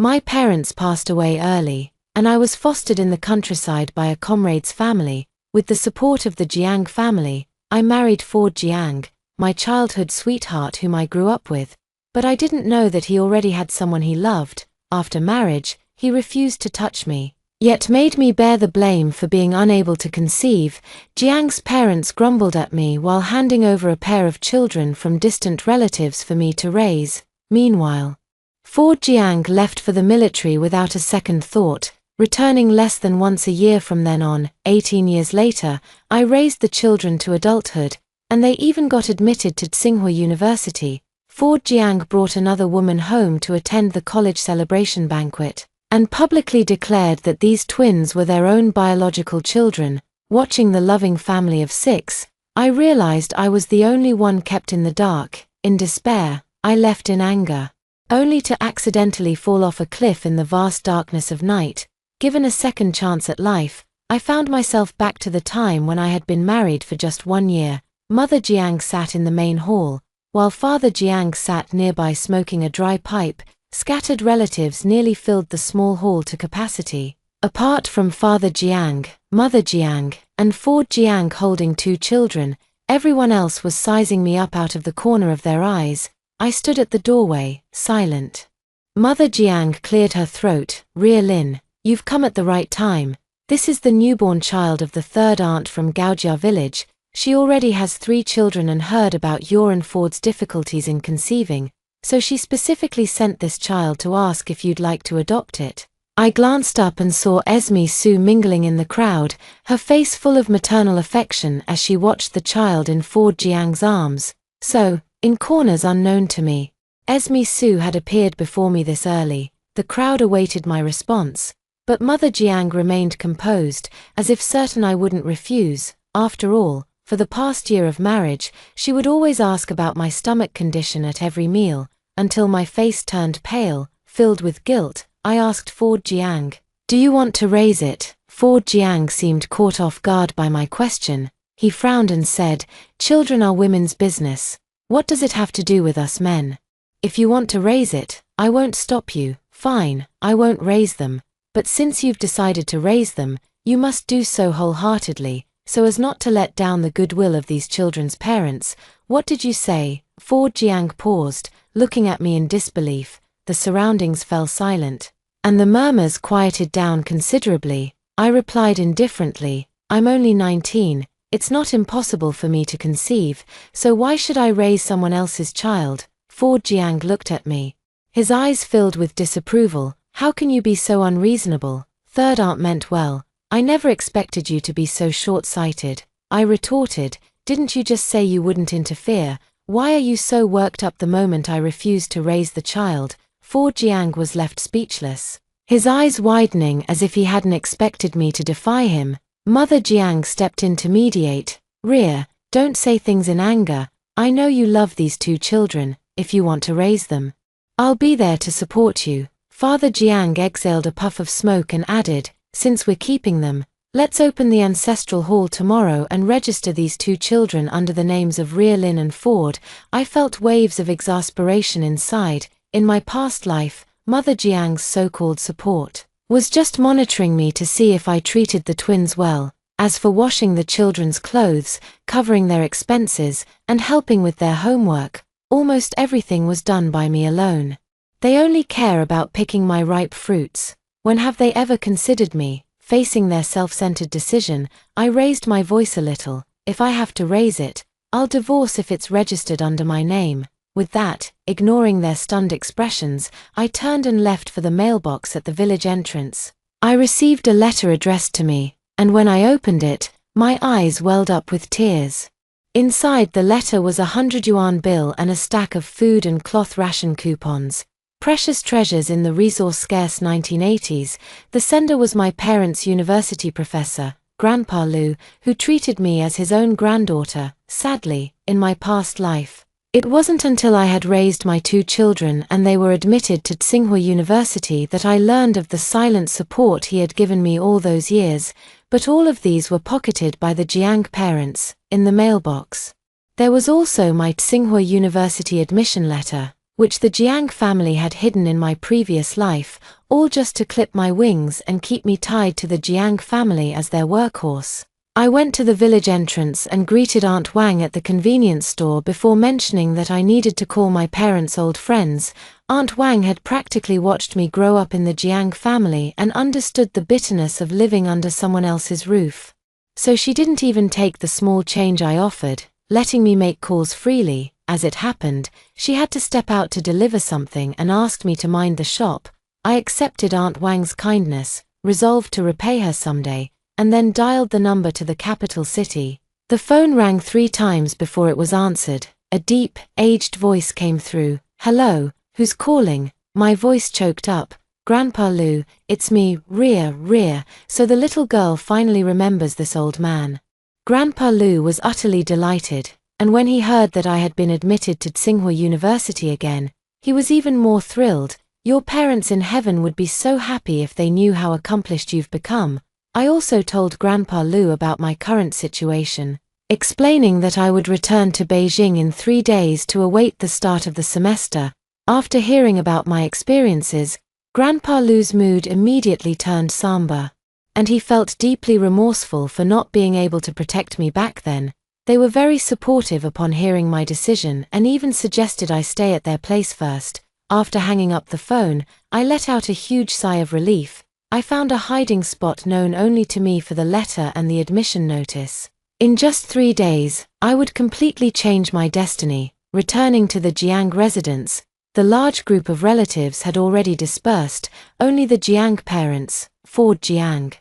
My parents passed away early, and I was fostered in the countryside by a comrade's family. With the support of the Jiang family, I married Ford Jiang, my childhood sweetheart whom I grew up with, but I didn't know that he already had someone he loved. After marriage, he refused to touch me, yet made me bear the blame for being unable to conceive. Jiang's parents grumbled at me while handing over a pair of children from distant relatives for me to raise. Meanwhile, Ford Jiang left for the military without a second thought, returning less than once a year from then on. 18 years later, I raised the children to adulthood, and they even got admitted to Tsinghua University. Ford Jiang brought another woman home to attend the college celebration banquet, and publicly declared that these twins were their own biological children. Watching the loving family of 6, I realized I was the only one kept in the dark. In despair, I left in anger, only to accidentally fall off a cliff in the vast darkness of night. Given a second chance at life, I found myself back to the time when I had been married for just 1 year. Mother Jiang sat in the main hall, while Father Jiang sat nearby smoking a dry pipe. Scattered relatives nearly filled the small hall to capacity. Apart from Father Jiang, Mother Jiang, and Ford Jiang holding 2 children, everyone else was sizing me up out of the corner of their eyes. I stood at the doorway, silent. Mother Jiang cleared her throat. Ria Lin, you've come at the right time. This is the newborn child of the 3rd aunt from Gaojia village. She already has 3 children and heard about your and Ford's difficulties in conceiving, so she specifically sent this child to ask if you'd like to adopt it. I glanced up and saw Esme Su mingling in the crowd, her face full of maternal affection as she watched the child in Ford Jiang's arms. So, in corners unknown to me, Esme Su had appeared before me this early. The crowd awaited my response, but Mother Jiang remained composed, as if certain I wouldn't refuse. After all, for the past year of marriage, she would always ask about my stomach condition at every meal, until my face turned pale, filled with guilt. I asked Ford Jiang, "Do you want to raise it?" Ford Jiang seemed caught off guard by my question. He frowned and said, "Children are women's business. What does it have to do with us men? If you want to raise it, I won't stop you. Fine, I won't raise them. But since you've decided to raise them, you must do so wholeheartedly, so as not to let down the goodwill of these children's parents." What did you say? Ford Jiang paused, looking at me in disbelief. The surroundings fell silent, and the murmurs quieted down considerably. I replied indifferently, "I'm only 19. It's not impossible for me to conceive, so why should I raise someone else's child?" Ford Jiang looked at me, his eyes filled with disapproval. "How can you be so unreasonable? 3rd aunt meant well. I never expected you to be so short-sighted." I retorted, "Didn't you just say you wouldn't interfere? Why are you so worked up the moment I refused to raise the child?" Ford Jiang was left speechless, his eyes widening as if he hadn't expected me to defy him. Mother Jiang stepped in to mediate. "Ria, don't say things in anger. I know you love these 2 children. If you want to raise them, I'll be there to support you." Father Jiang exhaled a puff of smoke and added, "Since we're keeping them, let's open the ancestral hall tomorrow and register these 2 children under the names of Ria Lin and Ford." I felt waves of exasperation inside. In my past life, Mother Jiang's so-called support was just monitoring me to see if I treated the twins well. As for washing the children's clothes, covering their expenses, and helping with their homework, almost everything was done by me alone. They only care about picking my ripe fruits. When have they ever considered me? Facing their self-centered decision, I raised my voice a little. "If I have to raise it, I'll divorce if it's registered under my name." With that, ignoring their stunned expressions, I turned and left for the mailbox at the village entrance. I received a letter addressed to me, and when I opened it, my eyes welled up with tears. Inside the letter was a 100 yuan bill and a stack of food and cloth ration coupons. Precious treasures in the resource-scarce 1980s. The sender was my parents' university professor, Grandpa Lu, who treated me as his own granddaughter. Sadly, in my past life, it wasn't until I had raised my 2 children and they were admitted to Tsinghua University that I learned of the silent support he had given me all those years, but all of these were pocketed by the Jiang parents. In the mailbox, there was also my Tsinghua University admission letter, which the Jiang family had hidden in my previous life, all just to clip my wings and keep me tied to the Jiang family as their workhorse. I went to the village entrance and greeted Aunt Wang at the convenience store before mentioning that I needed to call my parents' old friends. Aunt Wang had practically watched me grow up in the Jiang family and understood the bitterness of living under someone else's roof. So she didn't even take the small change I offered, letting me make calls freely. As it happened, she had to step out to deliver something and asked me to mind the shop. I accepted Aunt Wang's kindness, resolved to repay her someday, and then dialed the number to the capital city. The phone rang 3 times before it was answered. A deep, aged voice came through. "Hello, who's calling?" My voice choked up. "Grandpa Lu, it's me, Ria." So the little girl finally remembers this old man. Grandpa Lu was utterly delighted, and when he heard that I had been admitted to Tsinghua University again, he was even more thrilled. "Your parents in heaven would be so happy if they knew how accomplished you've become." I also told Grandpa Lu about my current situation, explaining that I would return to Beijing in 3 days to await the start of the semester. After hearing about my experiences, Grandpa Lu's mood immediately turned somber, and he felt deeply remorseful for not being able to protect me back then. They were very supportive upon hearing my decision and even suggested I stay at their place first. After hanging up the phone, I let out a huge sigh of relief. I found a hiding spot known only to me for the letter and the admission notice. In just 3 days, I would completely change my destiny. Returning to the Jiang residence, the large group of relatives had already dispersed. Only the Jiang parents, Ford Jiang,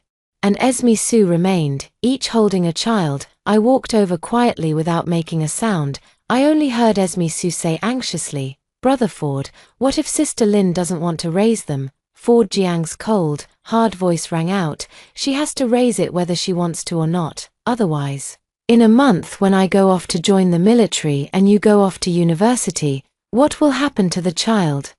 and Esme Su remained, each holding a child. I walked over quietly without making a sound. I only heard Esme Su say anxiously, "Brother Ford, what if Sister Lin doesn't want to raise them?" Ford Jiang's cold, hard voice rang out. "She has to raise it whether she wants to or not, otherwise. In a month when I go off to join the military and you go off to university, what will happen to the child?"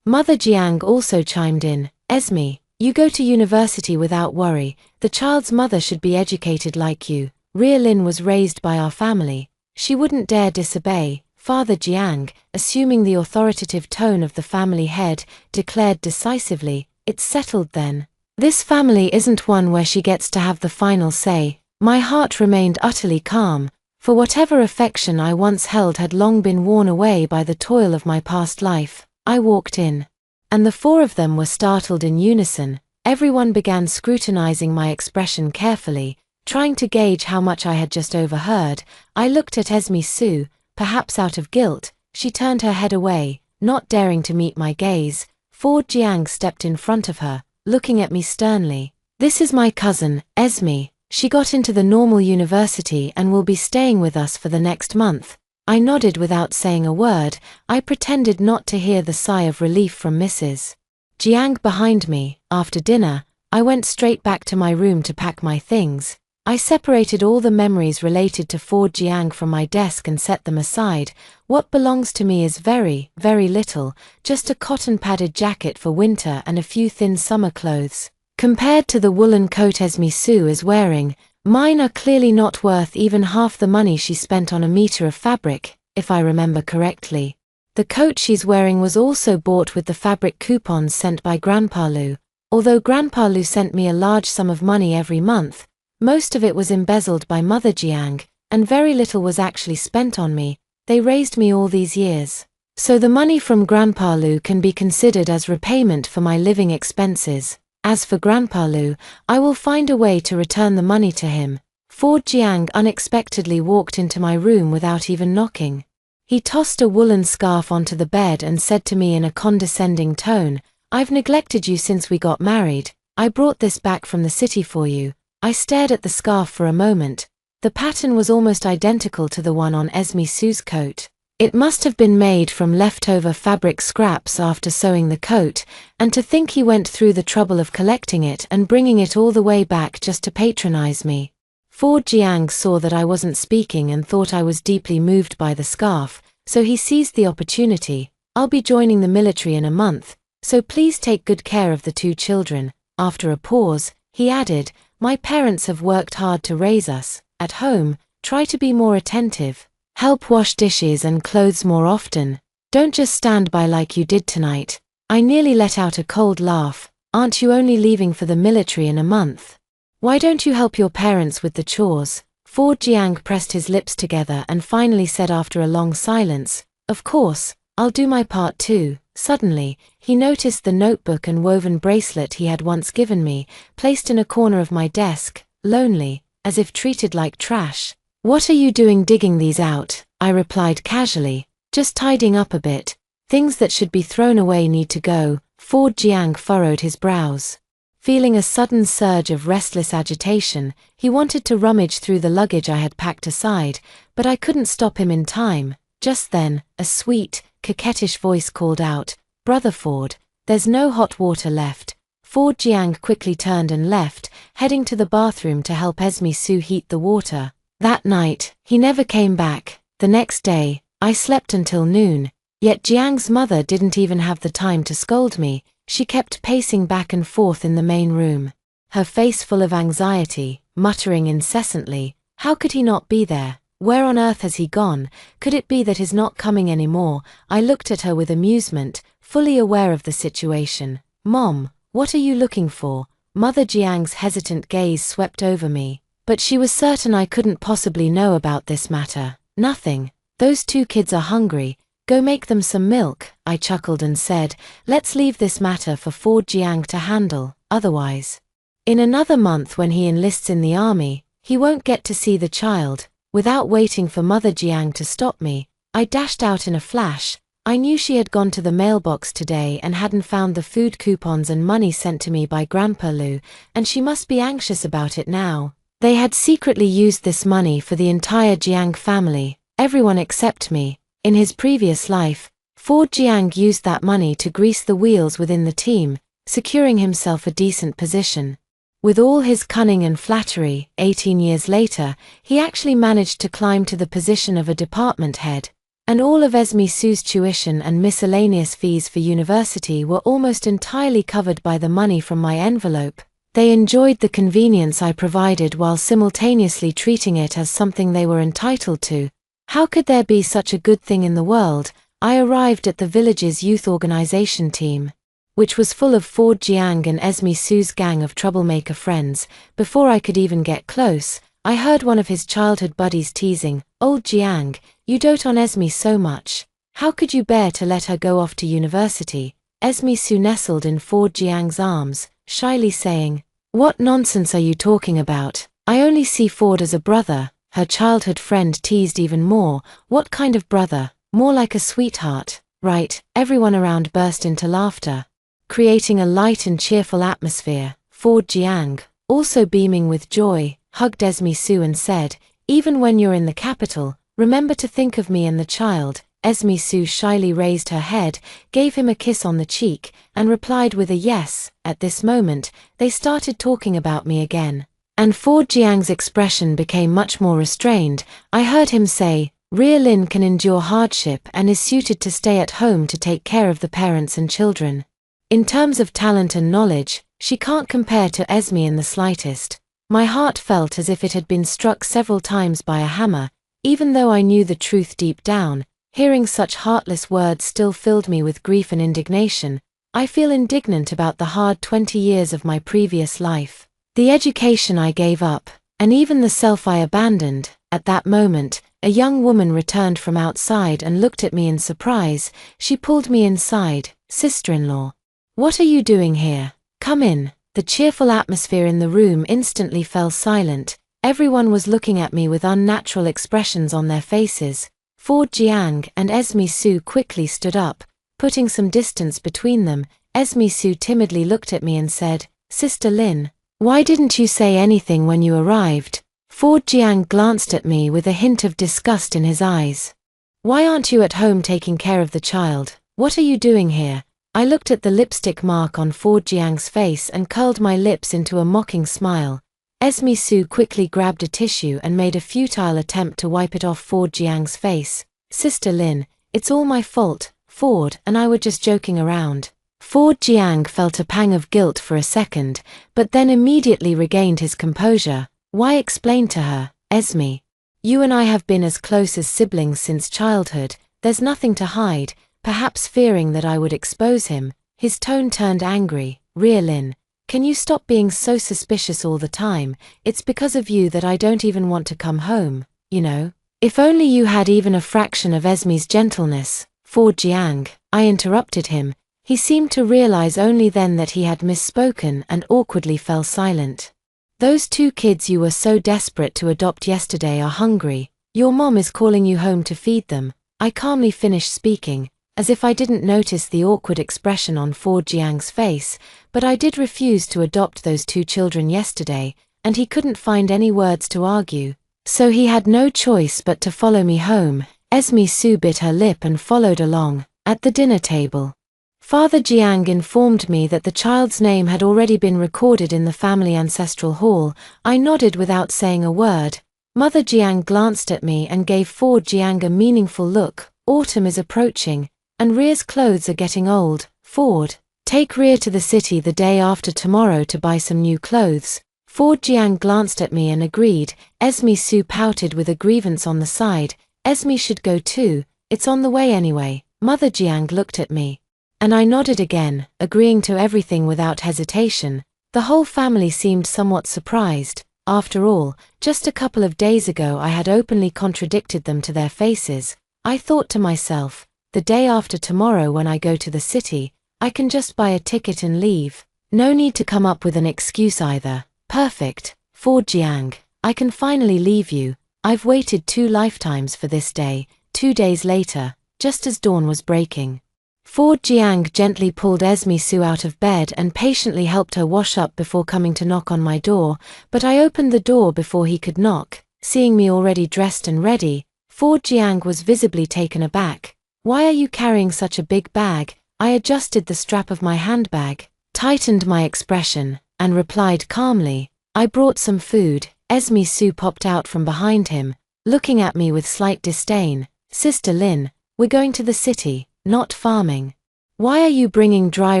Mother Jiang also chimed in. "Esme, you go to university without worry. The child's mother should be educated like you. Ria Lin was raised by our family. She wouldn't dare disobey." Father Jiang, assuming the authoritative tone of the family head, declared decisively, "It's settled then. This family isn't one where she gets to have the final say." My heart remained utterly calm, for whatever affection I once held had long been worn away by the toil of my past life. I walked in, and the 4 of them were startled in unison. Everyone began scrutinizing my expression carefully, trying to gauge how much I had just overheard. I looked at Esme Su. Perhaps out of guilt, she turned her head away, not daring to meet my gaze. Ford Jiang stepped in front of her, looking at me sternly. "This is my cousin, Esme. She got into the normal university and will be staying with us for the next month." I nodded without saying a word. I pretended not to hear the sigh of relief from Mrs. Jiang behind me. After dinner, I went straight back to my room to pack my things. I separated all the memories related to Ford Jiang from my desk and set them aside. What belongs to me is very, very little, just a cotton-padded jacket for winter and a few thin summer clothes. Compared to the woolen coat Esme Su is wearing, mine are clearly not worth even half the money she spent on a meter of fabric, if I remember correctly. The coat she's wearing was also bought with the fabric coupons sent by Grandpa Lu. Although Grandpa Lu sent me a large sum of money every month, most of it was embezzled by Mother Jiang, and very little was actually spent on me. They raised me all these years. So the money from Grandpa Lu can be considered as repayment for my living expenses. As for Grandpa Lu, I will find a way to return the money to him. Ford Jiang unexpectedly walked into my room without even knocking. He tossed a woolen scarf onto the bed and said to me in a condescending tone, "I've neglected you since we got married. I brought this back from the city for you." I stared at the scarf for a moment. The pattern was almost identical to the one on Esme Su's coat. It must have been made from leftover fabric scraps after sewing the coat, and to think he went through the trouble of collecting it and bringing it all the way back just to patronize me. Ford Jiang saw that I wasn't speaking and thought I was deeply moved by the scarf, so he seized the opportunity. "I'll be joining the military in a month, so please take good care of the 2 children. After a pause, he added, "My parents have worked hard to raise us. At home, try to be more attentive. Help wash dishes and clothes more often." Don't just stand by like you did tonight. I nearly let out a cold laugh. Aren't you only leaving for the military in a month? Why don't you help your parents with the chores? Ford Jiang pressed his lips together and finally said after a long silence, "Of course, I'll do my part too." Suddenly, he noticed the notebook and woven bracelet he had once given me, placed in a corner of my desk, lonely, as if treated like trash. "What are you doing digging these out?" I replied casually. "Just tidying up a bit. Things that should be thrown away need to go." Ford Jiang furrowed his brows. Feeling a sudden surge of restless agitation, he wanted to rummage through the luggage I had packed aside, but I couldn't stop him in time. Just then, a sweet, coquettish voice called out, "Brother Ford, there's no hot water left." Ford Jiang quickly turned and left, heading to the bathroom to help Esme Sue heat the water. That night, he never came back. The next day, I slept until noon. Yet Jiang's mother didn't even have the time to scold me. She kept pacing back and forth in the main room, her face full of anxiety, muttering incessantly, "How could he not be there? Where on earth has he gone? Could it be that he's not coming anymore?" I looked at her with amusement, fully aware of the situation. "Mom, what are you looking for?" Mother Jiang's hesitant gaze swept over me, but she was certain I couldn't possibly know about this matter. "Nothing. Those two kids are hungry. Go make them some milk." I chuckled and said, "Let's leave this matter for Ford Jiang to handle, otherwise, in another month when he enlists in the army, he won't get to see the child." Without waiting for Mother Jiang to stop me, I dashed out in a flash. I knew she had gone to the mailbox today and hadn't found the food coupons and money sent to me by Grandpa Lu, and she must be anxious about it now. They had secretly used this money for the entire Jiang family, everyone except me. In his previous life, Ford Jiang used that money to grease the wheels within the team, securing himself a decent position. With all his cunning and flattery, 18 years later, he actually managed to climb to the position of a department head. And all of Esme Sue's tuition and miscellaneous fees for university were almost entirely covered by the money from my envelope. They enjoyed the convenience I provided while simultaneously treating it as something they were entitled to. How could there be such a good thing in the world? I arrived at the village's youth organization team, which was full of Ford Jiang and Esme Sue's gang of troublemaker friends. Before I could even get close, I heard one of his childhood buddies teasing, "Old Jiang, you dote on Esme so much. How could you bear to let her go off to university?" Esme Sue nestled in Ford Jiang's arms, shyly saying, "What nonsense are you talking about? I only see Ford as a brother." Her childhood friend teased even more. "What kind of brother? More like a sweetheart, right?" Everyone around burst into laughter, creating a light and cheerful atmosphere. Ford Jiang, also beaming with joy, hugged Esme Sue and said, "Even when you're in the capital, remember to think of me and the child." Esme Sue shyly raised her head, gave him a kiss on the cheek, and replied with a yes. At this moment, they started talking about me again, and Ford Jiang's expression became much more restrained. I heard him say, "Ria Lin can endure hardship and is suited to stay at home to take care of the parents and children. In terms of talent and knowledge, she can't compare to Esme in the slightest." My heart felt as if it had been struck several times by a hammer. Even though I knew the truth deep down, hearing such heartless words still filled me with grief and indignation. I feel indignant about the hard 20 years of my previous life, the education I gave up, and even the self I abandoned. At that moment, a young woman returned from outside and looked at me in surprise. She pulled me inside. "Sister-in-law, what are you doing here? Come in." The cheerful atmosphere in the room instantly fell silent. Everyone was looking at me with unnatural expressions on their faces. Ford Jiang and Esme Sue quickly stood up, putting some distance between them. Esme Sue timidly looked at me and said, "Sister Lin, why didn't you say anything when you arrived?" Ford Jiang glanced at me with a hint of disgust in his eyes. "Why aren't you at home taking care of the child? What are you doing here?" I looked at the lipstick mark on Ford Jiang's face and curled my lips into a mocking smile. Esme Sue quickly grabbed a tissue and made a futile attempt to wipe it off Ford Jiang's face. "Sister Lin, it's all my fault. Ford and I were just joking around." Ford Jiang felt a pang of guilt for a second, but then immediately regained his composure. "Why?" explained to her, "Esme, you and I have been as close as siblings since childhood. There's nothing to hide. perhaps fearing that I would expose him. His tone turned angry. Lin, can you stop being so suspicious all the time? It's because of you that I don't even want to come home, you know? If only you had even a fraction of Esme's gentleness. For Jiang, I interrupted him. He seemed to realize only then that he had misspoken and awkwardly fell silent. Those 2 kids you were so desperate to adopt yesterday are hungry. Your mom is calling you home to feed them. I calmly finished speaking, as if I didn't notice the awkward expression on Fu Jiang's face, but I did refuse to adopt those 2 children yesterday, and he couldn't find any words to argue. So he had no choice but to follow me home. Esme Su bit her lip and followed along. At the dinner table, Father Jiang informed me that the child's name had already been recorded in the family ancestral hall. I nodded without saying a word. Mother Jiang glanced at me and gave Fu Jiang a meaningful look. Autumn is approaching, and Ria's clothes are getting old. Ford, take Ria to the city the day after tomorrow to buy some new clothes. Fu Jiang glanced at me and agreed. Esme Su pouted with a grievance on the side. Esme should go too, it's on the way anyway. Mother Jiang looked at me, and I nodded again, agreeing to everything without hesitation. The whole family seemed somewhat surprised. After all, just a couple of days ago I had openly contradicted them to their faces. I thought to myself, the day after tomorrow when I go to the city, I can just buy a ticket and leave. No need to come up with an excuse either. Perfect. Fu Jiang, I can finally leave you. I've waited 2 lifetimes for this day. 2 days later, just as dawn was breaking, Fu Jiang gently pulled Esme Su out of bed and patiently helped her wash up before coming to knock on my door, but I opened the door before he could knock. Seeing me already dressed and ready, Fu Jiang was visibly taken aback. Why are you carrying such a big bag? I adjusted the strap of my handbag, tightened my expression, and replied calmly, I brought some food. Esme Su popped out from behind him, looking at me with slight disdain. Sister Lin, we're going to the city, not farming. Why are you bringing dry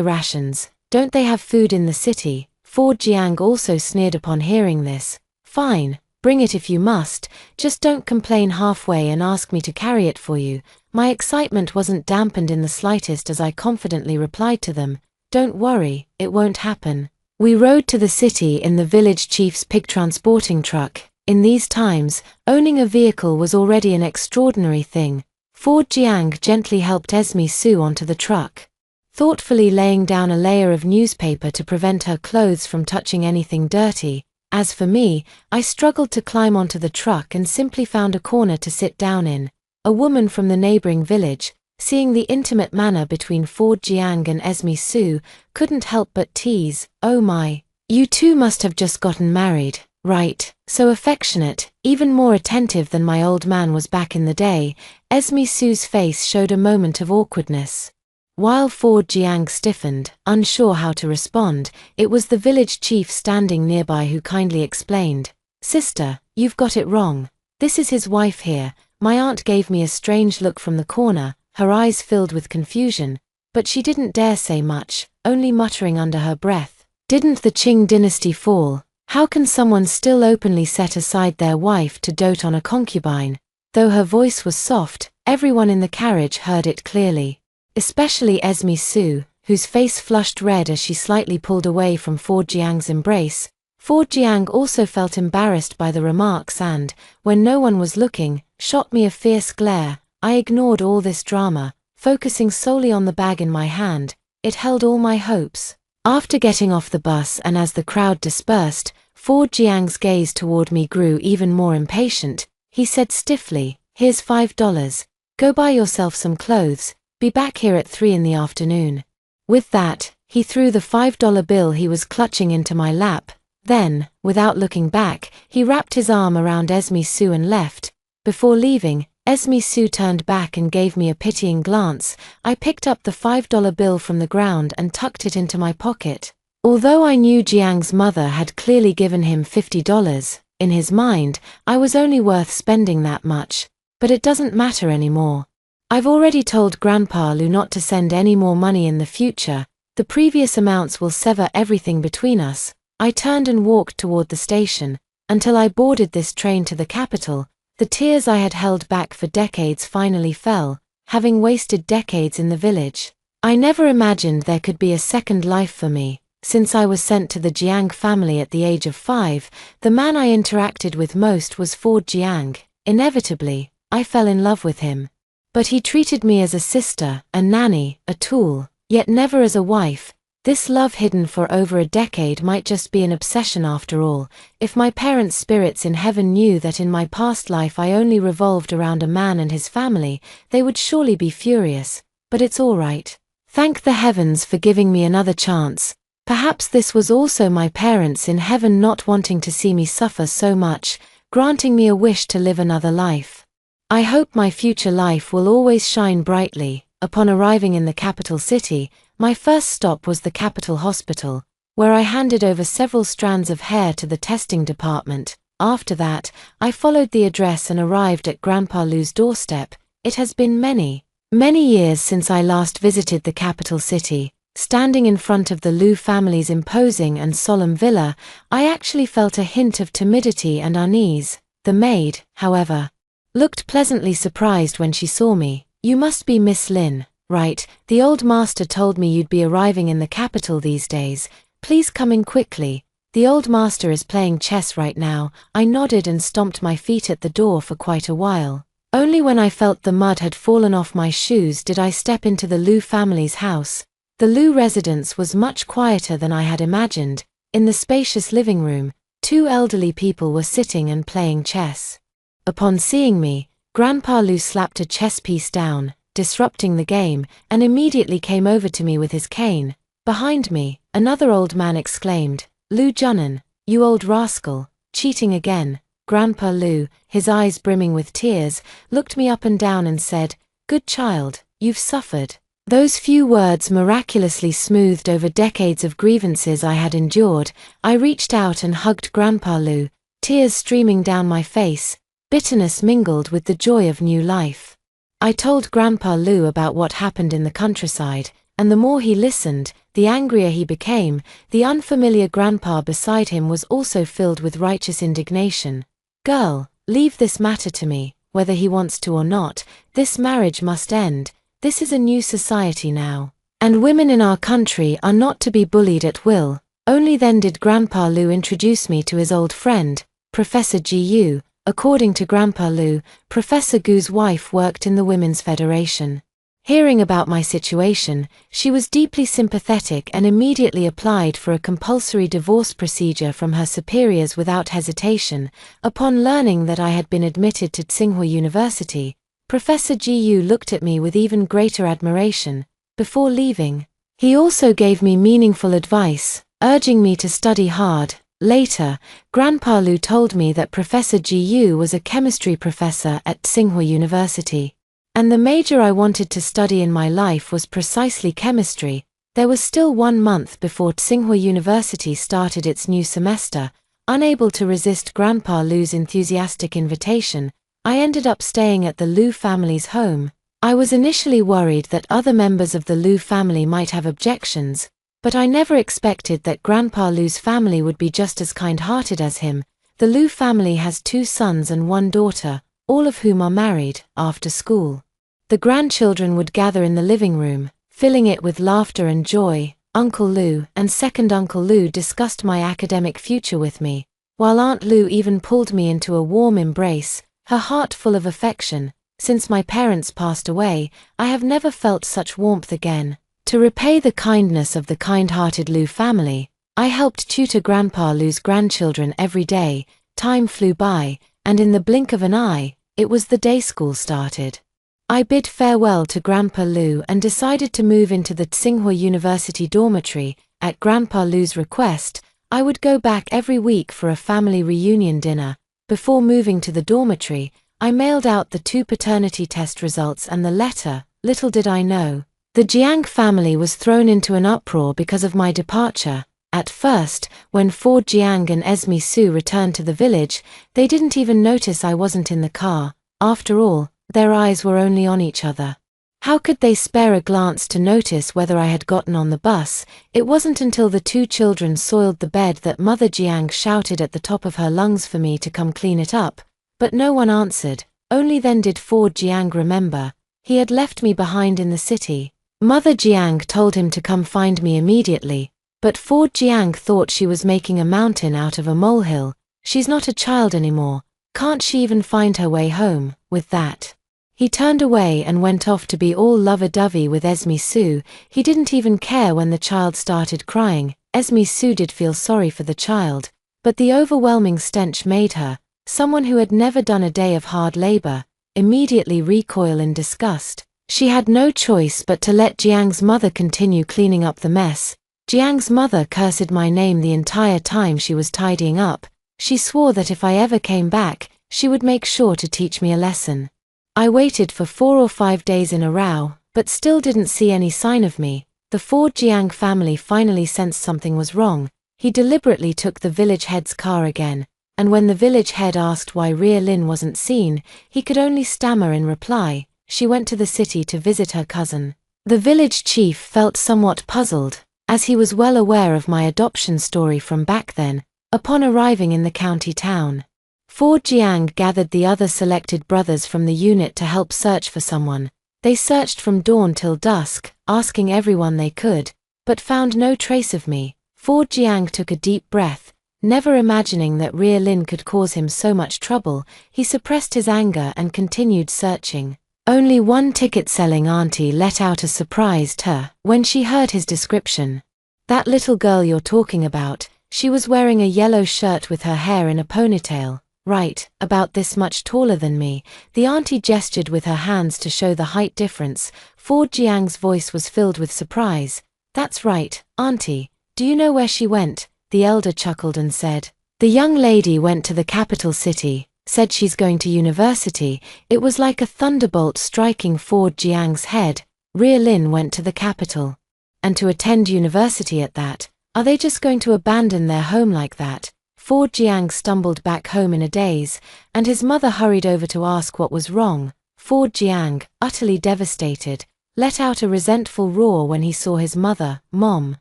rations? Don't they have food in the city? Fu Jiang also sneered upon hearing this. Fine, bring it if you must, just don't complain halfway and ask me to carry it for you. My excitement wasn't dampened in the slightest as I confidently replied to them, don't worry, it won't happen. We rode to the city in the village chief's pig transporting truck. In these times, owning a vehicle was already an extraordinary thing. Fu Jiang gently helped Esme Su onto the truck, thoughtfully laying down a layer of newspaper to prevent her clothes from touching anything dirty. As for me, I struggled to climb onto the truck and simply found a corner to sit down in. A woman from the neighboring village, seeing the intimate manner between Fu Jiang and Esme Su, couldn't help but tease, oh my, you two must have just gotten married, right? So affectionate, even more attentive than my old man was back in the day. Esme Su's face showed a moment of awkwardness. While Fu Jiang stiffened, unsure how to respond, it was the village chief standing nearby who kindly explained, Sister, you've got it wrong. This is his wife here. My aunt gave me a strange look from the corner, her eyes filled with confusion, but she didn't dare say much, only muttering under her breath, didn't the Qing dynasty fall? How can someone still openly set aside their wife to dote on a concubine? Though her voice was soft, everyone in the carriage heard it clearly. Especially Esme Su, whose face flushed red as she slightly pulled away from Fu Jiang's embrace. Fu Jiang also felt embarrassed by the remarks and, when no one was looking, shot me a fierce glare. I ignored all this drama, focusing solely on the bag in my hand. It held all my hopes. After getting off the bus and as the crowd dispersed, Fu Jiang's gaze toward me grew even more impatient. He said stiffly, here's $5. Go buy yourself some clothes. Be back here at 3 in the afternoon. With that, he threw the $5 bill he was clutching into my lap. Then, without looking back, he wrapped his arm around Esme Su and left. Before leaving, Esme Su turned back and gave me a pitying glance. I picked up the $5 bill from the ground and tucked it into my pocket. Although I knew Jiang's mother had clearly given him $50, in his mind, I was only worth spending that much. But it doesn't matter anymore. I've already told Grandpa Lu not to send any more money in the future. The previous amounts will sever everything between us. I turned and walked toward the station, until I boarded this train to the capital. The tears I had held back for decades finally fell. having wasted decades in the village. I never imagined there could be a second life for me. Since I was sent to the Jiang family at the age of 5, the man I interacted with most was Ford Jiang. Inevitably, I fell in love with him. But he treated me as a sister, a nanny, a tool, yet never as a wife. This love hidden for over a decade might just be an obsession after all. If my parents' spirits in heaven knew that in my past life I only revolved around a man and his family, they would surely be furious. But it's all right. Thank the heavens for giving me another chance. Perhaps this was also my parents in heaven not wanting to see me suffer so much, granting me a wish to live another life. I hope my future life will always shine brightly. Upon arriving in the capital city, my first stop was the capital hospital, where I handed over several strands of hair to the testing department. After that, I followed the address and arrived at Grandpa Lu's doorstep. It has been many years since I last visited the capital city. Standing in front of the Lu family's imposing and solemn villa, I actually felt a hint of timidity and unease. The maid, however, looked pleasantly surprised when she saw me. "You must be Miss Lin, right? The old master told me you'd be arriving in the capital these days. Please come in quickly. The old master is playing chess right now." I nodded and stomped my feet at the door for quite a while. Only when I felt the mud had fallen off my shoes did I step into the Lu family's house. The Lu residence was much quieter than I had imagined. In the spacious living room, 2 elderly people were sitting and playing chess. Upon seeing me, Grandpa Lu slapped a chess piece down, disrupting the game, and immediately came over to me with his cane. Behind me, another old man exclaimed, "Lu Junan, you old rascal, cheating again." Grandpa Lu, his eyes brimming with tears, looked me up and down and said, "Good child, you've suffered." Those few words miraculously smoothed over decades of grievances I had endured. I reached out and hugged Grandpa Lu, tears streaming down my face, bitterness mingled with the joy of new life. I told Grandpa Lu about what happened in the countryside, and the more he listened, the angrier he became. The unfamiliar grandpa beside him was also filled with righteous indignation. "Girl, leave this matter to me, whether he wants to or not. This marriage must end. This is a new society now, and women in our country are not to be bullied at will." Only then did Grandpa Lu introduce me to his old friend, Professor Gu. According to Grandpa Lu, Professor Gu's wife worked in the Women's Federation. Hearing about my situation, she was deeply sympathetic and immediately applied for a compulsory divorce procedure from her superiors without hesitation. Upon learning that I had been admitted to Tsinghua University, Professor Gu looked at me with even greater admiration. Before leaving, he also gave me meaningful advice, urging me to study hard. Later, Grandpa Lu told me that Professor Gu was a chemistry professor at Tsinghua University, and the major I wanted to study in my life was precisely chemistry. There was still 1 month before Tsinghua University started its new semester. Unable to resist Grandpa Lu's enthusiastic invitation, I ended up staying at the Lu family's home. I was initially worried that other members of the Lu family might have objections, but I never expected that Grandpa Lu's family would be just as kind-hearted as him. The Lu family has 2 sons and 1 daughter, all of whom are married. After school, the grandchildren would gather in the living room, filling it with laughter and joy. Uncle Lu and second Uncle Lu discussed my academic future with me, while Aunt Lu even pulled me into a warm embrace, her heart full of affection. Since my parents passed away, I have never felt such warmth again. To repay the kindness of the kind-hearted Lu family, I helped tutor Grandpa Lu's grandchildren every day. Time flew by, and in the blink of an eye, it was the day school started. I bid farewell to Grandpa Lu and decided to move into the Tsinghua University dormitory. At Grandpa Lu's request, I would go back every week for a family reunion dinner. Before moving to the dormitory, I mailed out the 2 paternity test results and the letter. Little did I know, the Jiang family was thrown into an uproar because of my departure. At first, when Ford Jiang and Esme Su returned to the village, they didn't even notice I wasn't in the car. After all, their eyes were only on each other. How could they spare a glance to notice whether I had gotten on the bus? It wasn't until the 2 children soiled the bed that Mother Jiang shouted at the top of her lungs for me to come clean it up, but no one answered. Only then did Ford Jiang remember, He had left me behind in the city. Mother Jiang told him to come find me immediately, but Ford Jiang thought she was making a mountain out of a molehill. She's not a child anymore. Can't she even find her way home? With that, he turned away and went off to be all lovey-dovey with Esme Sue. He didn't even care when the child started crying. Esme Sue did feel sorry for the child, but the overwhelming stench made her, someone who had never done a day of hard labor, immediately recoil in disgust. She had no choice but to let Jiang's mother continue cleaning up the mess. Jiang's mother cursed my name the entire time she was tidying up. She swore that if I ever came back, she would make sure to teach me a lesson. I waited for 4 or 5 days in a row, but still didn't see any sign of me. The Ford Jiang family finally sensed something was wrong. He deliberately took the village head's car again, and when the village head asked why Ria Lin wasn't seen, he could only stammer in reply, she went to the city to visit her cousin. The village chief felt somewhat puzzled, as he was well aware of my adoption story from back then. Upon arriving in the county town, Ford Jiang gathered the other selected brothers from the unit to help search for someone. They searched from dawn till dusk, asking everyone they could, but found no trace of me. Ford Jiang took a deep breath, never imagining that Ria Lin could cause him so much trouble. He suppressed his anger and continued searching. Only one ticket-selling auntie let out a surprised "her" when she heard his description. "That little girl you're talking about, she was wearing a yellow shirt with her hair in a ponytail, right, about this much taller than me." The auntie gestured with her hands to show the height difference. Ford Jiang's voice was filled with surprise. "That's right, auntie. Do you know where she went?" The elder chuckled and said, "The young lady went to the capital city, said she's going to university." It was like a thunderbolt striking Ford Jiang's head. Ria Lin went to the capital. And to attend university at that. Are they just going to abandon their home like that? Ford Jiang stumbled back home in a daze, and his mother hurried over to ask what was wrong. Ford Jiang, utterly devastated, let out a resentful roar when he saw his mother. "Mom,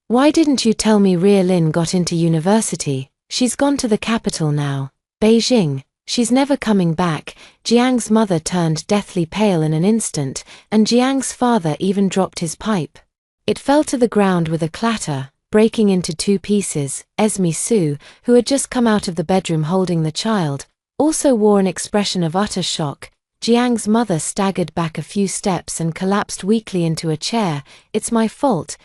why didn't you tell me Ria Lin got into university? She's gone to the capital now. Beijing. She's never coming back." Jiang's mother turned deathly pale in an instant, and Jiang's father even dropped his pipe. It fell to the ground with a clatter, breaking into 2 pieces. Esme Sue, who had just come out of the bedroom holding the child, also wore an expression of utter shock. Jiang's mother staggered back a few steps and collapsed weakly into a chair. It's my fault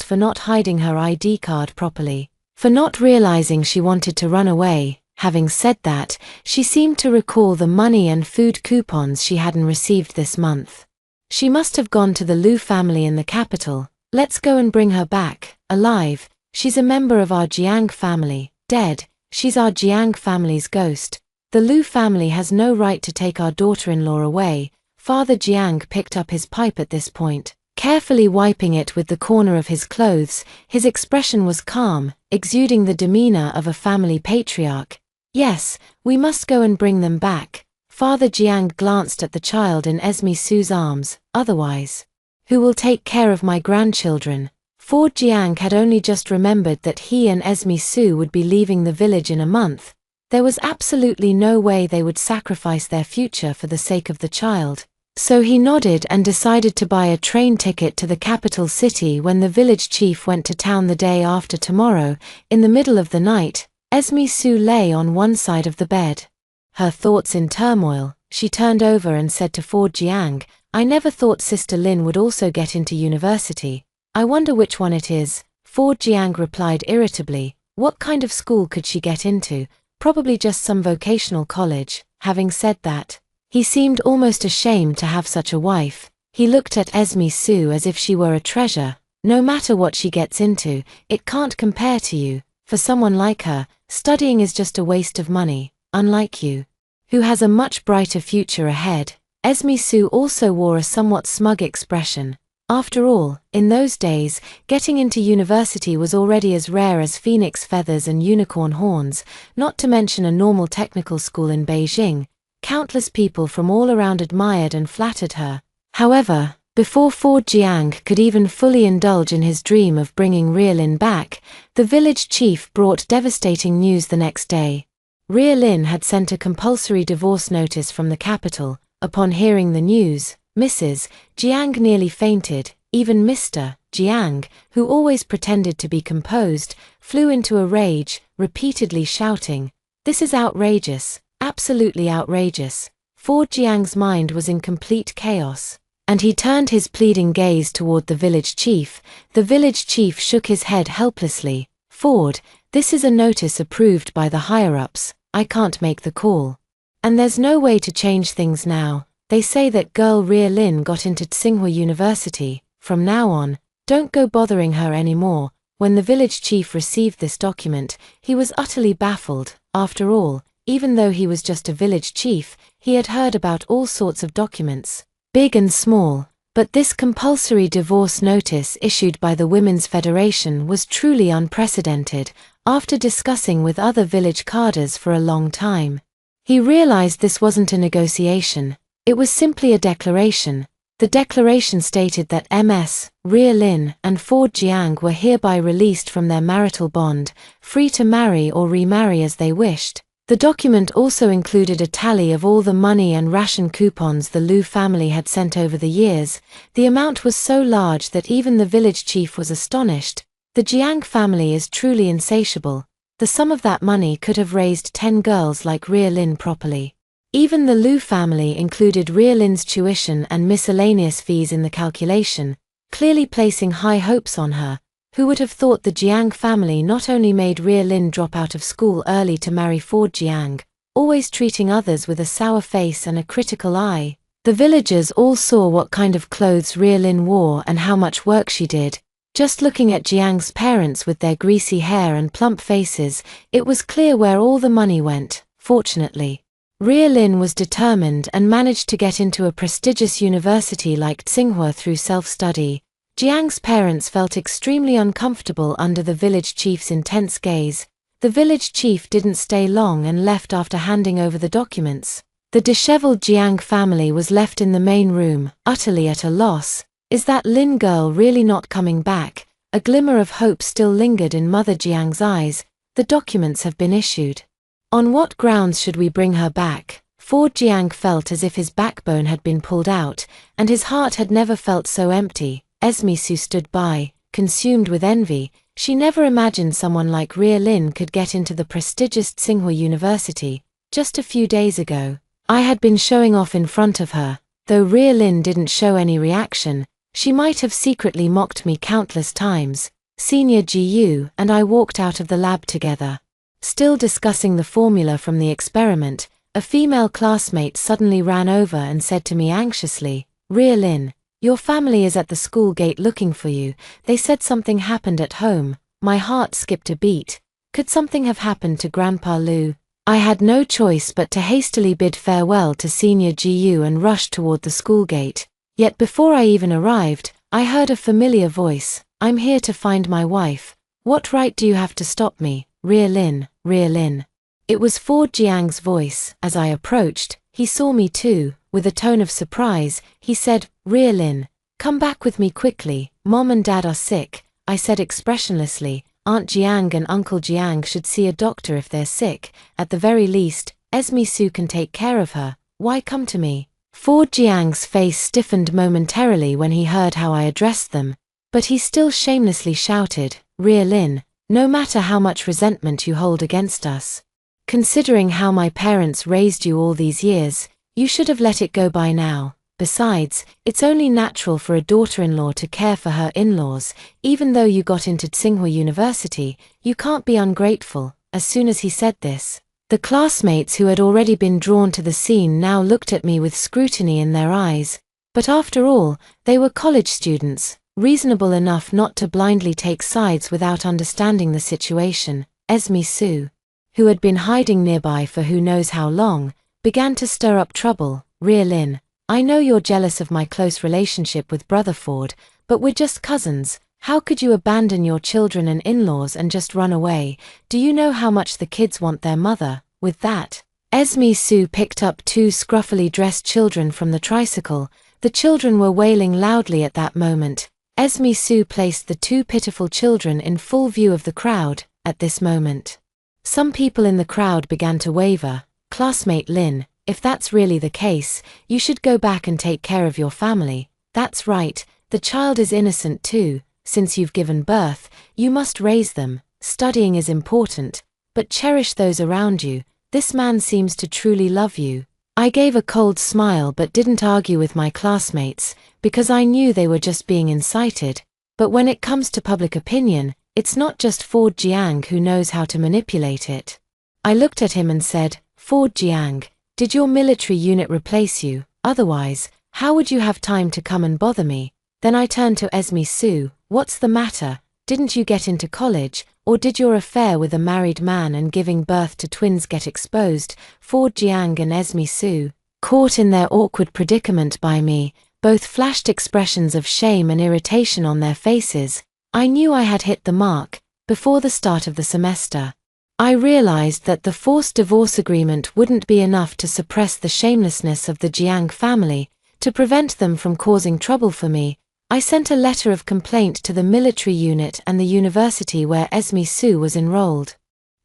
for not hiding her ID card properly, for not realizing she wanted to run away." Having said that, she seemed to recall the money and food coupons she hadn't received this month. "She must have gone to the Liu family in the capital. Let's go and bring her back, alive. She's a member of our Jiang family. Dead, she's our Jiang family's ghost. The Liu family has no right to take our daughter-in-law away." Father Jiang picked up his pipe at this point, carefully wiping it with the corner of his clothes. His expression was calm, exuding the demeanor of a family patriarch. "Yes, we must go and bring them back." Father Jiang glanced at the child in Esme Sue's arms. "Otherwise, who will take care of my grandchildren?" Ford Jiang had only just remembered that he and Esme Sue would be leaving the village in a month. There was absolutely no way they would sacrifice their future for the sake of the child. So he nodded and decided to buy a train ticket to the capital city when the village chief went to town the day after tomorrow. In the middle of the night, Esme Sue lay on one side of the bed. Her thoughts in turmoil, she turned over and said to Ford Jiang, "I never thought Sister Lin would also get into university. I wonder which one it is." Ford Jiang replied irritably, "What kind of school could she get into? Probably just some vocational college." Having said that, he seemed almost ashamed to have such a wife. He looked at Esme Sue as if she were a treasure. "No matter what she gets into, it can't compare to you. For someone like her, studying is just a waste of money, unlike you, who has a much brighter future ahead." Esme Sue also wore a somewhat smug expression. After all, in those days, getting into university was already as rare as phoenix feathers and unicorn horns, not to mention a normal technical school in Beijing. Countless people from all around admired and flattered her. However, before Ford Jiang could even fully indulge in his dream of bringing Ria Lin back, the village chief brought devastating news the next day. Ria Lin had sent a compulsory divorce notice from the capital. Upon hearing the news, Mrs. Jiang nearly fainted. Even Mr. Jiang, who always pretended to be composed, flew into a rage, repeatedly shouting, "This is outrageous, absolutely outrageous." Ford Jiang's mind was in complete chaos, and he turned his pleading gaze toward the village chief. The village chief shook his head helplessly. "Ford, this is a notice approved by the higher-ups. I can't make the call. And there's no way to change things now. They say that girl Ria Lin got into Tsinghua University. From now on, don't go bothering her anymore." When the village chief received this document, he was utterly baffled. After all, even though he was just a village chief, he had heard about all sorts of documents, big and small, but this compulsory divorce notice issued by the Women's Federation was truly unprecedented. After discussing with other village cadres for a long time, he realized this wasn't a negotiation, it was simply a declaration. The declaration stated that Ms. Ria Lin and Ford Jiang were hereby released from their marital bond, free to marry or remarry as they wished. The document also included a tally of all the money and ration coupons the Liu family had sent over the years. The amount was so large that even the village chief was astonished. The Jiang family is truly insatiable. The sum of that money could have raised 10 girls like Ria Lin properly. Even the Liu family included Ria Lin's tuition and miscellaneous fees in the calculation, clearly placing high hopes on her. Who would have thought the Jiang family not only made Ria Lin drop out of school early to marry Ford Jiang, always treating others with a sour face and a critical eye. The villagers all saw what kind of clothes Ria Lin wore and how much work she did. Just looking at Jiang's parents with their greasy hair and plump faces, it was clear where all the money went. Fortunately, Ria Lin was determined and managed to get into a prestigious university like Tsinghua through self-study. Jiang's parents felt extremely uncomfortable under the village chief's intense gaze. The village chief didn't stay long and left after handing over the documents. The disheveled Jiang family was left in the main room, utterly at a loss. Is that Lin girl really not coming back? A glimmer of hope still lingered in Mother Jiang's eyes. The documents have been issued. On what grounds should we bring her back? Ford Jiang felt as if his backbone had been pulled out, and his heart had never felt so empty. Esme Su stood by, consumed with envy. She never imagined someone like Ria Lin could get into the prestigious Tsinghua University. Just a few days ago, I had been showing off in front of her. Though Ria Lin didn't show any reaction, she might have secretly mocked me countless times. Senior GU and I walked out of the lab together. Still discussing the formula from the experiment, a female classmate suddenly ran over and said to me anxiously, "Ria Lin, your family is at the school gate looking for you. They said something happened at home." My heart skipped a beat. Could something have happened to Grandpa Liu? I had no choice but to hastily bid farewell to Senior GU and rush toward the school gate. Yet before I even arrived, I heard a familiar voice. "I'm here to find my wife. What right do you have to stop me, Ria Lin, Ria Lin?" It was Ford Jiang's voice. As I approached, he saw me too. With a tone of surprise, he said, "Ria Lin, come back with me quickly. Mom and Dad are sick." I said expressionlessly, "Aunt Jiang and Uncle Jiang should see a doctor if they're sick. At the very least, Esme Su can take care of her. Why come to me?" Ford Jiang's face stiffened momentarily when he heard how I addressed them, but he still shamelessly shouted, "Ria Lin, no matter how much resentment you hold against us, considering how my parents raised you all these years, you should have let it go by now. Besides, it's only natural for a daughter-in-law to care for her in-laws. Even though you got into Tsinghua University, you can't be ungrateful." As soon as he said this, the classmates who had already been drawn to the scene now looked at me with scrutiny in their eyes. But after all, they were college students, reasonable enough not to blindly take sides without understanding the situation. Esme Su, who had been hiding nearby for who knows how long, began to stir up trouble. "Ria Lin, I know you're jealous of my close relationship with Brother Ford, but we're just cousins. How could you abandon your children and in-laws and just run away? Do you know how much the kids want their mother?" With that, Esme Su picked up 2 scruffily dressed children from the tricycle. The children were wailing loudly at that moment. Esme Su placed the 2 pitiful children in full view of the crowd. At this moment, some people in the crowd began to waver. "Classmate Lin, If that's really the case, you should go back and take care of your family. That's right, the child is innocent too. Since you've given birth, you must raise them. Studying is important, but cherish those around you. This man seems to truly love you. I gave a cold smile but didn't argue with my classmates, because I knew they were just being incited. But when it comes to public opinion, it's not just Ford Jiang who knows how to manipulate it. I looked at him and said, Ford Jiang, did your military unit replace you? Otherwise, how would you have time to come and bother me? Then I turned to Esme Sue. What's the matter? Didn't you get into college, or did your affair with a married man and giving birth to twins get exposed? Ford Jiang and Esme Sue, caught in their awkward predicament by me, both flashed expressions of shame and irritation on their faces. I knew I had hit the mark. Before the start of the semester, I realized that the forced divorce agreement wouldn't be enough to suppress the shamelessness of the Jiang family. To prevent them from causing trouble for me, I sent a letter of complaint to the military unit and the university where Esme Sue was enrolled.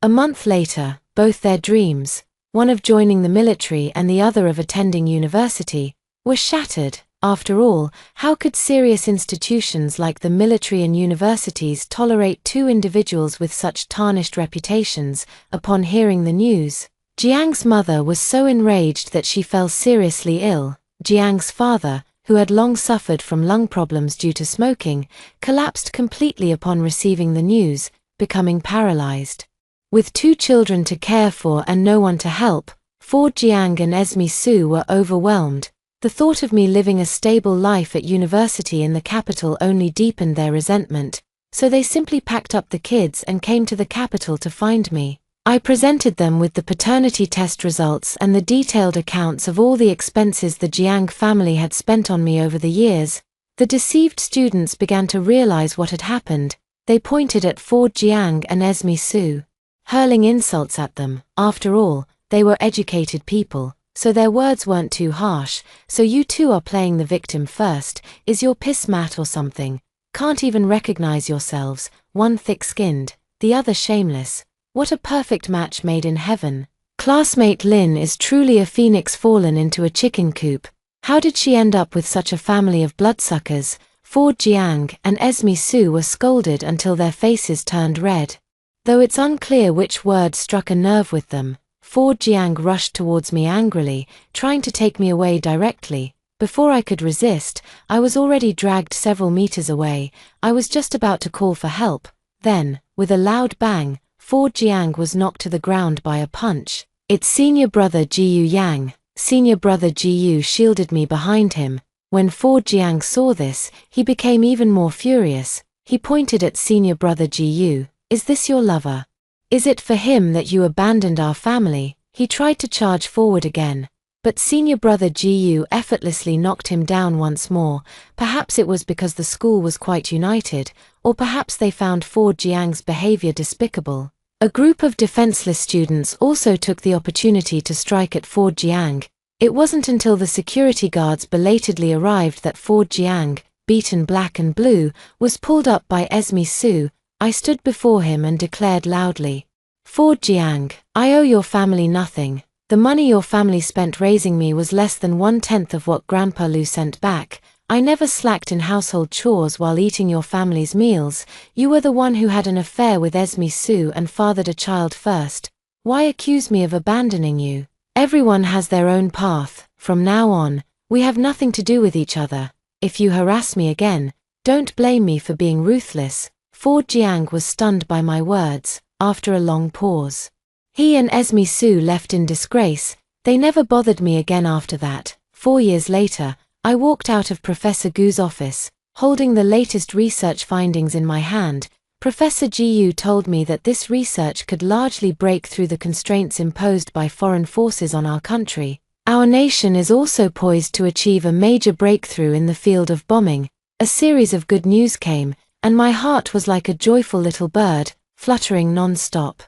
A month later, both their dreams, one of joining the military and the other of attending university, were shattered. After all, how could serious institutions like the military and universities tolerate two individuals with such tarnished reputations? Upon hearing the news, Jiang's mother was so enraged that she fell seriously ill. Jiang's father, who had long suffered from lung problems due to smoking, collapsed completely upon receiving the news, becoming paralyzed. With two children to care for and no one to help, Ford Jiang and Esme Sue were overwhelmed. The thought of me living a stable life at university in the capital only deepened their resentment, so they simply packed up the kids and came to the capital to find me. I presented them with the paternity test results and the detailed accounts of all the expenses the Jiang family had spent on me over the years. The deceived students began to realize what had happened. They pointed at Ford Jiang and Esme Sue, hurling insults at them. After all, they were educated people, so their words weren't too harsh. So you two are playing the victim first. Is your piss mat or something? Can't even recognize yourselves, one thick-skinned, the other shameless. What a perfect match made in heaven. Classmate Lin is truly a phoenix fallen into a chicken coop. How did she end up with such a family of bloodsuckers? Ford Jiang and Esme Sue were scolded until their faces turned red. Though it's unclear which word struck a nerve with them, Ford Jiang rushed towards me angrily, trying to take me away directly. Before I could resist, I was already dragged several meters away. I was just about to call for help. Then, with a loud bang, Ford Jiang was knocked to the ground by a punch. It's senior brother Jiyu Yang. Senior brother Jiyu shielded me behind him. When Ford Jiang saw this, he became even more furious. He pointed at senior brother Jiyu. Is this your lover? Is it for him that you abandoned our family? He tried to charge forward again, but senior brother Jiyu effortlessly knocked him down once more. Perhaps it was because the school was quite united, or perhaps they found Ford Jiang's behavior despicable. A group of defenseless students also took the opportunity to strike at Ford Jiang. It wasn't until the security guards belatedly arrived that Ford Jiang, beaten black and blue, was pulled up by Esme Sue. I stood before him and declared loudly, Ford Jiang, I owe your family nothing. The money your family spent raising me was less than 1/10 of what Grandpa Lu sent back. I never slacked in household chores while eating your family's meals. You were the one who had an affair with Esme Sue and fathered a child first. Why accuse me of abandoning you? Everyone has their own path. From now on, we have nothing to do with each other. If you harass me again, don't blame me for being ruthless. Ford Jiang was stunned by my words. After a long pause, he and Esme Sue left in disgrace. They never bothered me again after that. 4 years later, I walked out of Professor Gu's office, holding the latest research findings in my hand. Professor Jiyu told me that this research could largely break through the constraints imposed by foreign forces on our country. Our nation is also poised to achieve a major breakthrough in the field of bombing. A series of good news came, and my heart was like a joyful little bird, fluttering non-stop.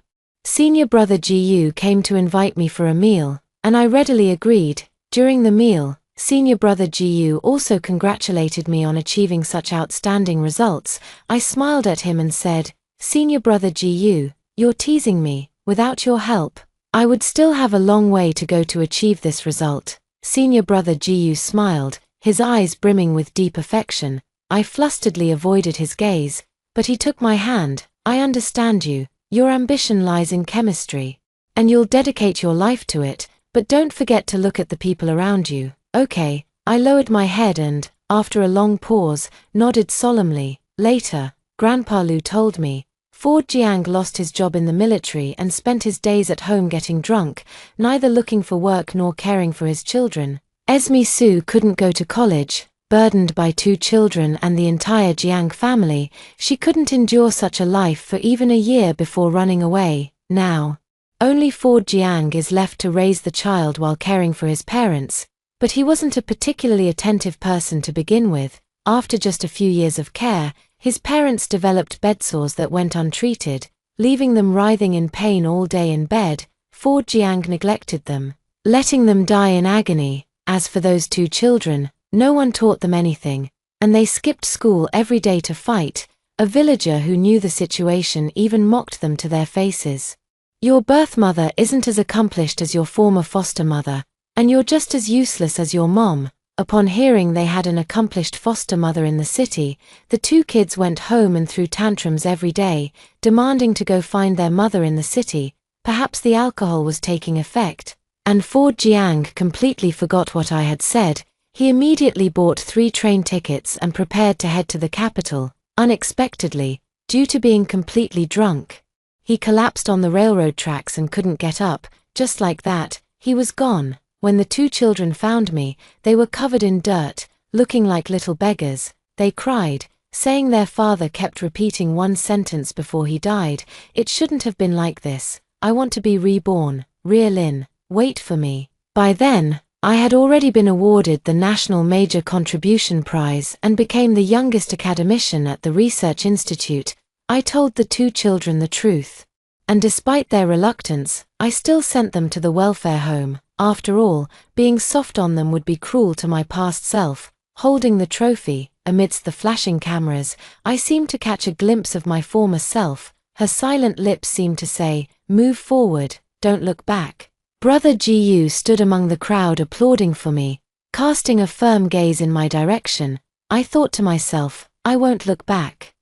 Senior brother Jiyu came to invite me for a meal, and I readily agreed. During the meal, senior brother Jiyu also congratulated me on achieving such outstanding results. I smiled at him and said, Senior brother Jiyu, you're teasing me. Without your help, I would still have a long way to go to achieve this result. Senior brother Jiyu smiled, his eyes brimming with deep affection. I flusteredly avoided his gaze, but he took my hand. I understand you. Your ambition lies in chemistry. And you'll dedicate your life to it, but don't forget to look at the people around you. Okay. I lowered my head and, after a long pause, nodded solemnly. Later, Grandpa Lu told me, Ford Jiang lost his job in the military and spent his days at home getting drunk, neither looking for work nor caring for his children. Esme Su couldn't go to college, burdened by 2 children and the entire Jiang family. She couldn't endure such a life for even a year before running away. Now, only Ford Jiang is left to raise the child while caring for his parents. But he wasn't a particularly attentive person to begin with. After just a few years of care, his parents developed bedsores that went untreated, leaving them writhing in pain all day in bed. Ford Jiang neglected them, letting them die in agony. As for those 2 children, no one taught them anything, and they skipped school every day to fight. A villager who knew the situation even mocked them to their faces. Your birth mother isn't as accomplished as your former foster mother, and you're just as useless as your mom. Upon hearing they had an accomplished foster mother in the city, the 2 kids went home and threw tantrums every day, demanding to go find their mother in the city. Perhaps the alcohol was taking effect, and Ford Jiang completely forgot what I had said. He immediately bought 3 train tickets and prepared to head to the capital. Unexpectedly, due to being completely drunk, he collapsed on the railroad tracks and couldn't get up. Just like that, he was gone. When the 2 children found me, they were covered in dirt, looking like little beggars. They cried, saying their father kept repeating one sentence before he died. It shouldn't have been like this. I want to be reborn. Lin, wait for me. By then, I had already been awarded the National Major Contribution Prize and became the youngest academician at the Research Institute. I told the 2 children the truth. And despite their reluctance, I still sent them to the welfare home. After all, being soft on them would be cruel to my past self. Holding the trophy, amidst the flashing cameras, I seemed to catch a glimpse of my former self. Her silent lips seemed to say, "Move forward, don't look back." Brother Jiyu stood among the crowd applauding for me, casting a firm gaze in my direction. I thought to myself, I won't look back.